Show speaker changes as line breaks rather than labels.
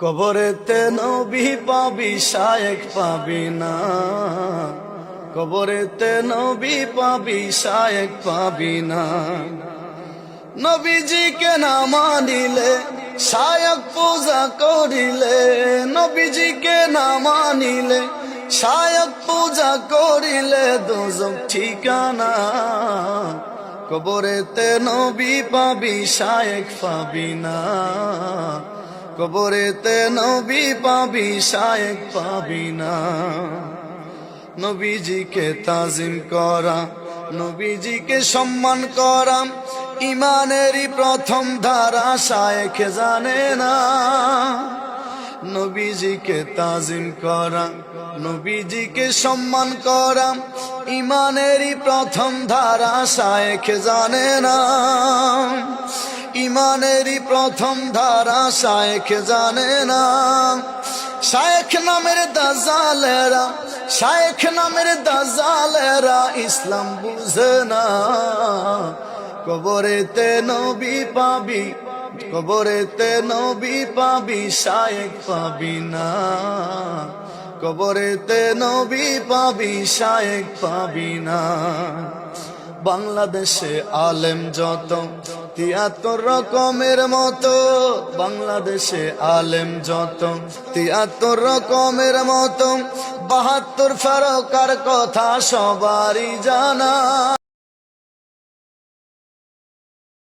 কবরেতে নবী পাবি শায়েখ পাবি না, কবরেতে নবী পাবি শায়েখ পাবি না। নবীজিকে না মানিলে শায়েখ পূজা করিলে, নবীজিকে না মানিলে শায়েখ পূজা করিলে দোজখ ঠিকানা। কবরেতে নবী পাবি শায়েখ পাবি না, কবরেতে নবী পাবি শায়েখ পাবি না। নবীজিকে তাজিম করা, নবীজিকে সম্মান করা ইমানেরই প্রথম ধারা, শায়েখ জানে না। নবীজিকে তাজিম করা, নবীজিকে সম্মান করা ইমানেরই প্রথম ধারা, শায়েখ জানে না। ইমানেরই প্রথম ধারা শায়েখ জানে না। শায়েখ নামের দাজ্জালেরা, শায়েখ নামের দাজ্জালেরা ইসলাম বুঝে না। কবরেতে নবী পাবি, কবরেতে নবী পাবি শায়েখ পাবি না, কবরেতে নবী পাবি শায়েখ পাবি না। বাংলাদেশে আলেম যত ৭৩ রকমের মতো, বাংলাদেশে আলেম যত ৭৩ রকমের মতো, ৭২ ফেরকার কথা সবারই জানা।